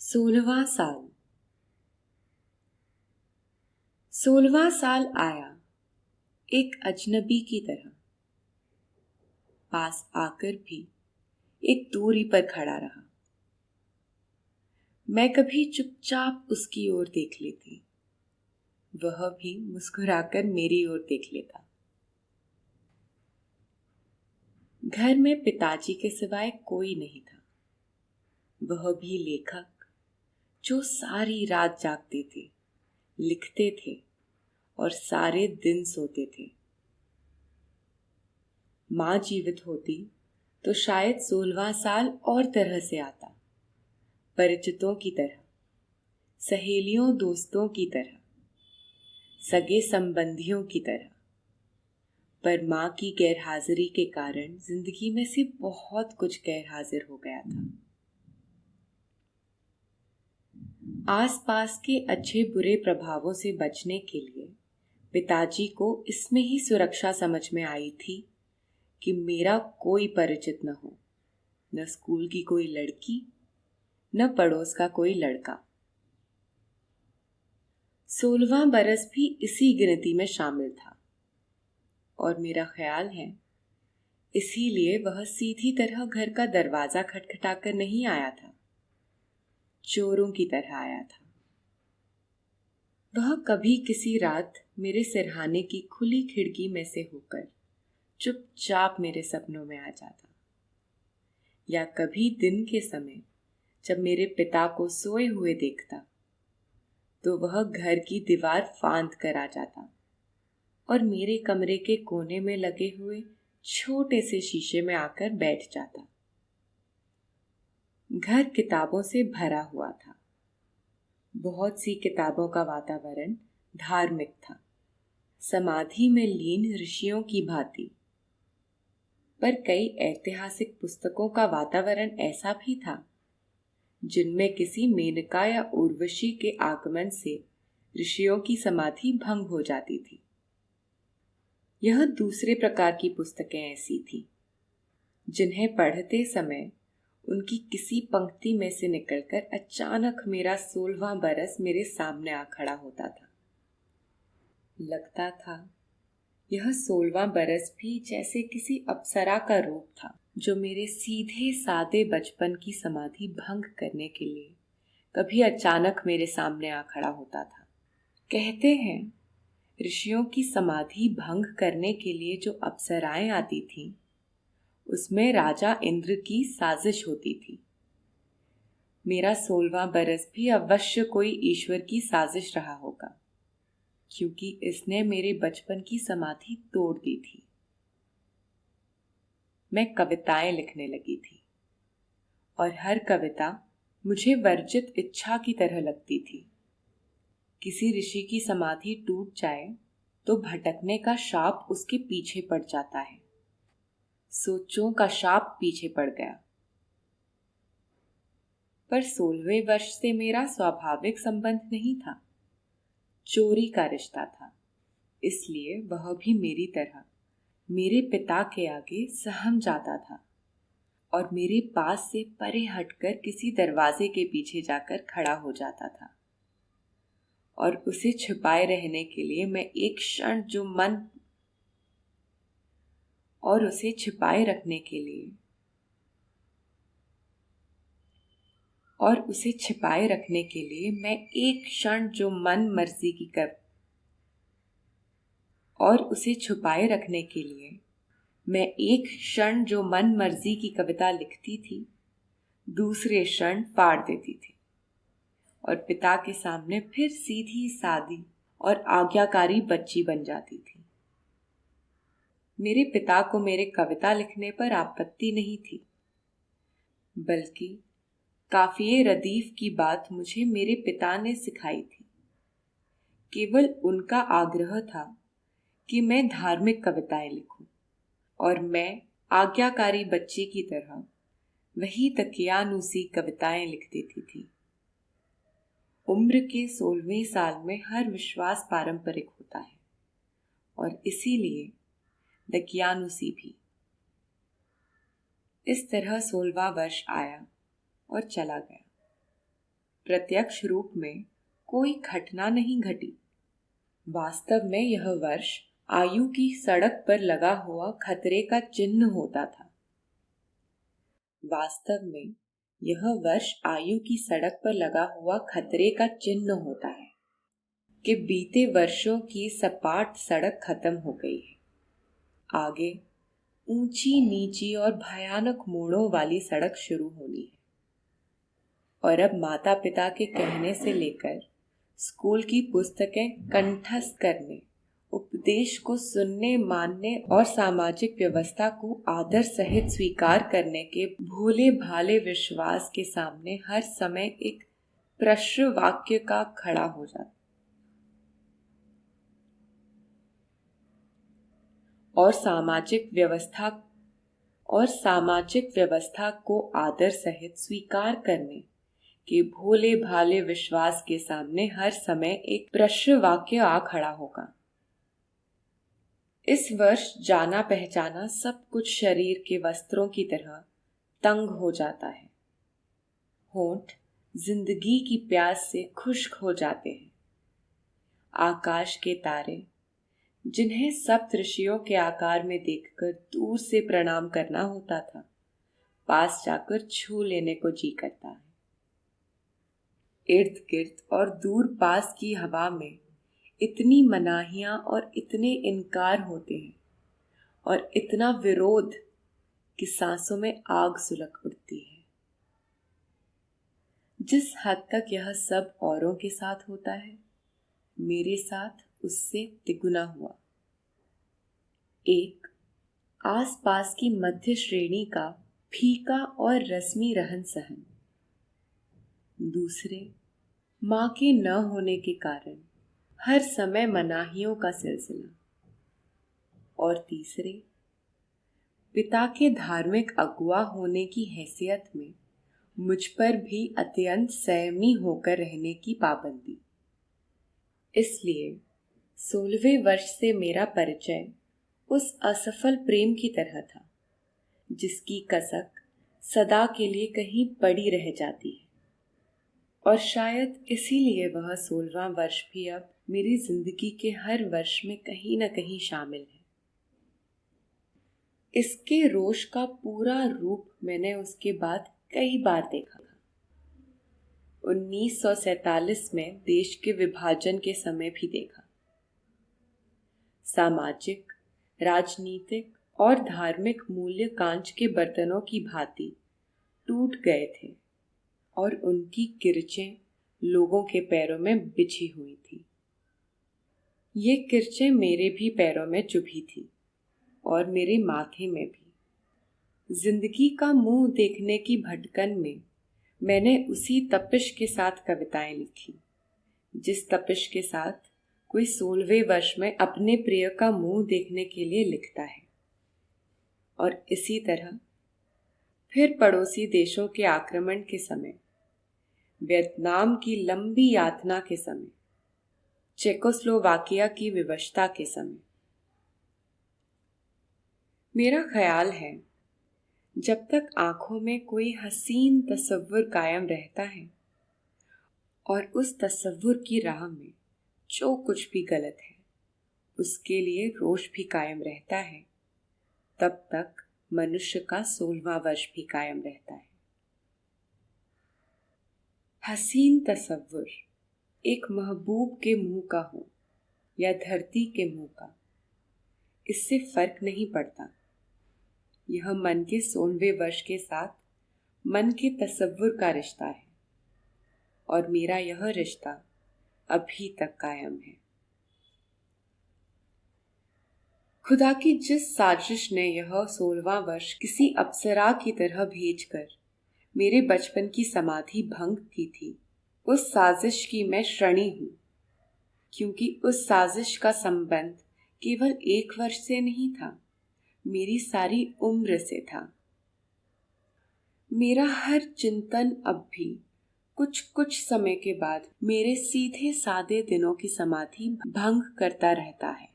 16वां साल। 16वां साल आया एक अजनबी की तरह, पास आकर भी एक दूरी पर खड़ा रहा। मैं कभी चुपचाप उसकी ओर देख लेती, वह भी मुस्कुराकर मेरी ओर देख लेता। घर में पिताजी के सिवाय कोई नहीं था, वह भी लेखक जो सारी रात जागते थे, लिखते थे और सारे दिन सोते थे। माँ जीवित होती तो शायद 16वां साल और तरह से आता, परिचितों की तरह, सहेलियों दोस्तों की तरह, सगे संबंधियों की तरह। पर माँ की गैरहाजिरी के कारण जिंदगी में से बहुत कुछ गैरहाजिर हो गया था। आसपास के अच्छे बुरे प्रभावों से बचने के लिए पिताजी को इसमें ही सुरक्षा समझ में आई थी कि मेरा कोई परिचित न हो, न स्कूल की कोई लड़की, न पड़ोस का कोई लड़का। 16वां बरस भी इसी गिनती में शामिल था और मेरा ख्याल है इसीलिए वह सीधी तरह घर का दरवाजा खटखटाकर नहीं आया था, चोरों की तरह आया था। वह कभी किसी रात मेरे सिरहाने की खुली खिड़की में से होकर चुपचाप मेरे सपनों में आ जाता, या कभी दिन के समय जब मेरे पिता को सोए हुए देखता तो वह घर की दीवार फांद कर आ जाता और मेरे कमरे के कोने में लगे हुए छोटे से शीशे में आकर बैठ जाता। घर किताबों से भरा हुआ था, बहुत सी किताबों का वातावरण धार्मिक था, समाधि में लीन ऋषियों की भांति। पर कई ऐतिहासिक पुस्तकों का वातावरण ऐसा भी था जिनमें किसी मेनका या उर्वशी के आगमन से ऋषियों की समाधि भंग हो जाती थी। यह दूसरे प्रकार की पुस्तकें ऐसी थीं जिन्हें पढ़ते समय उनकी किसी पंक्ति में से निकलकर अचानक मेरा 16वां बरस मेरे सामने आ खड़ा होता था। लगता था यह 16वां बरस भी जैसे किसी अप्सरा का रूप था जो मेरे सीधे सादे बचपन की समाधि भंग करने के लिए कभी अचानक मेरे सामने आ खड़ा होता था। कहते हैं ऋषियों की समाधि भंग करने के लिए जो अप्सराएं आती थीं, उसमें राजा इंद्र की साजिश होती थी। मेरा 16वां बरस भी अवश्य कोई ईश्वर की साजिश रहा होगा, क्योंकि इसने मेरे बचपन की समाधि तोड़ दी थी। मैं कविताएं लिखने लगी थी और हर कविता मुझे वर्जित इच्छा की तरह लगती थी। किसी ऋषि की समाधि टूट जाए तो भटकने का शाप उसके पीछे पड़ जाता है। सोचों का शाप पीछे पड़ गया। पर 16वें वर्ष से मेरा स्वाभाविक संबंध नहीं था, चोरी का रिश्ता था। इसलिए वह भी मेरी तरह मेरे पिता के आगे सहम जाता था और मेरे पास से परे हटकर किसी दरवाजे के पीछे जाकर खड़ा हो जाता था। और उसे छिपाए रहने के लिए मैं एक क्षण जो मन और उसे छिपाए रखने के लिए और उसे छिपाए रखने के लिए मैं एक क्षण जो मन मर्जी की और उसे छुपाए रखने के लिए मैं एक क्षण जो मन मर्जी की कविता लिखती थी, दूसरे क्षण फाड़ देती थी और पिता के सामने फिर सीधी सादी और आज्ञाकारी बच्ची बन जाती थी। मेरे पिता को मेरे कविता लिखने पर आपत्ति नहीं थी, बल्कि काफिए रदीफ की बात मुझे मेरे पिता ने सिखाई थी। केवल उनका आग्रह था कि मैं धार्मिक कविताएं लिखूं और मैं आज्ञाकारी बच्ची की तरह वही तकियानुसी कविताएं लिख देती थी। उम्र के 16वें साल में हर विश्वास पारंपरिक होता है और इसीलिए दकियानुसी भी। इस तरह 16वां वर्ष आया और चला गया। प्रत्यक्ष रूप में कोई घटना नहीं घटी। वास्तव में यह वर्ष आयु की सड़क पर लगा हुआ खतरे का चिन्ह होता था। वास्तव में यह वर्ष आयु की सड़क पर लगा हुआ खतरे का चिन्ह होता है कि बीते वर्षों की सपाट सड़क खत्म हो गई है। आगे ऊंची नीची और भयानक मोड़ों वाली सड़क शुरू होनी है। और अब माता पिता के कहने से लेकर स्कूल की पुस्तकें कंठस्थ करने, उपदेश को सुनने मानने और सामाजिक व्यवस्था को आदर सहित स्वीकार करने के भोले भाले विश्वास के सामने हर समय एक प्रश्न वाक्य का खड़ा हो जाता और सामाजिक व्यवस्था को आदर सहित स्वीकार करने के भोले भाले विश्वास के सामने हर समय एक प्रश्न वाक्य आ खड़ा होगा। इस वर्ष जाना पहचाना सब कुछ शरीर के वस्त्रों की तरह तंग हो जाता है। होंठ जिंदगी की प्यास से खुश्क हो जाते हैं। आकाश के तारे, जिन्हें सप्तऋषियों के आकार में देखकर दूर से प्रणाम करना होता था, पास जाकर छू लेने को जी करता है। इर्द गिर्द और दूर पास की हवा में इतनी मनाहियां और इतने इनकार होते हैं और इतना विरोध कि सांसों में आग सुलग उठती है। जिस हद तक यह सब औरों के साथ होता है, मेरे साथ उससे तिगुना हुआ। एक आसपास की मध्य श्रेणी का फीका और रस्मी रहन सहन, दूसरे मां के न होने के कारण हर समय मनाहियों का सिलसिला, और तीसरे पिता के धार्मिक अगुआ होने की हैसियत में मुझ पर भी अत्यंत संयमी होकर रहने की पाबंदी। इसलिए 16वें वर्ष से मेरा परिचय उस असफल प्रेम की तरह था जिसकी कसक सदा के लिए कहीं पड़ी रह जाती है, और शायद इसीलिए वह 16वां वर्ष भी अब मेरी जिंदगी के हर वर्ष में कहीं न कहीं शामिल है। इसके रोष का पूरा रूप मैंने उसके बाद कई बार देखा था। 1947 में देश के विभाजन के समय भी देखा। सामाजिक, राजनीतिक और धार्मिक मूल्य कांच के बर्तनों की भांति टूट गए थे और उनकी किरचें लोगों के पैरों में बिछी हुई थी। ये किरचें मेरे भी पैरों में चुभी थी और मेरे माथे में भी। जिंदगी का मुंह देखने की भटकन में मैंने उसी तपिश के साथ कविताएं लिखी, जिस तपिश के साथ कोई 16वें वर्ष में अपने प्रिय का मुंह देखने के लिए लिखता है। और इसी तरह फिर पड़ोसी देशों के आक्रमण के समय, वियतनाम की लंबी यातना के समय, चेकोस्लोवाकिया की विवशता के समय। मेरा ख्याल है जब तक आंखों में कोई हसीन तस्वुर कायम रहता है और उस तस्वुर की राह में जो कुछ भी गलत है उसके लिए रोष भी कायम रहता है, तब तक मनुष्य का 16वां वर्ष भी कायम रहता है। हसीन तस्वुर एक महबूब के मुंह का हो या धरती के मुंह का, इससे फर्क नहीं पड़ता। यह मन के 16वें वर्ष के साथ मन के तस्वुर का रिश्ता है, और मेरा यह रिश्ता अभी तक कायम है। खुदा की जिस साजिश ने यह 16वां वर्ष किसी अप्सरा की तरह भेजकर मेरे बचपन की समाधि भंग की थी, उस साजिश की मैं ऋणी हूं, क्योंकि उस साजिश का संबंध केवल 1 वर्ष से नहीं था, मेरी सारी उम्र से था। मेरा हर चिंतन अब भी कुछ समय के बाद मेरे सीधे सादे दिनों की समाधि भंग करता रहता है,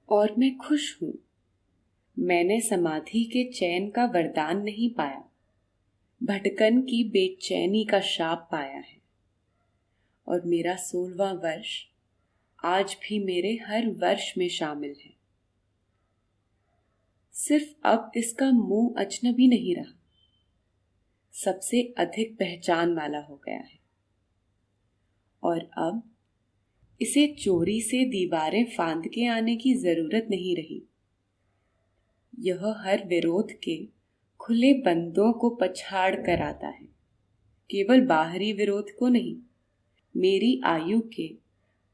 और मैं खुश हूं। मैंने समाधि के चैन का वरदान नहीं पाया, भटकन की बेचैनी का शाप पाया है। और मेरा 16वां वर्ष आज भी मेरे हर वर्ष में शामिल है। सिर्फ अब इसका मुंह अजनबी नहीं रहा, सबसे अधिक पहचान वाला हो गया है। और अब इसे चोरी से दीवारें फांद के आने की जरूरत नहीं रही। यह हर विरोध के खुले बंदों को पछाड़ कर आता है, केवल बाहरी विरोध को नहीं, मेरी आयु के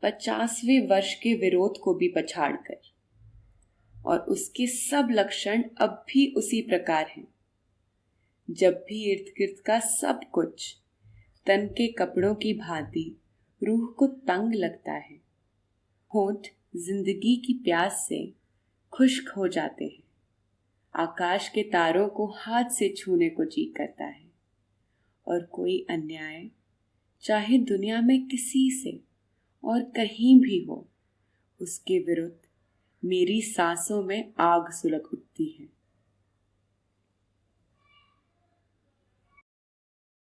50वें वर्ष के विरोध को भी पछाड़ कर। और उसके सब लक्षण अब भी उसी प्रकार हैं। जब भी इर्द गिर्द का सब कुछ तन के कपड़ों की भांति रूह को तंग लगता है, होंठ जिंदगी की प्यास से खुश्क हो जाते हैं, आकाश के तारों को हाथ से छूने को जी करता है, और कोई अन्याय चाहे दुनिया में किसी से और कहीं भी हो, उसके विरुद्ध मेरी सांसों में आग सुलग उठती है।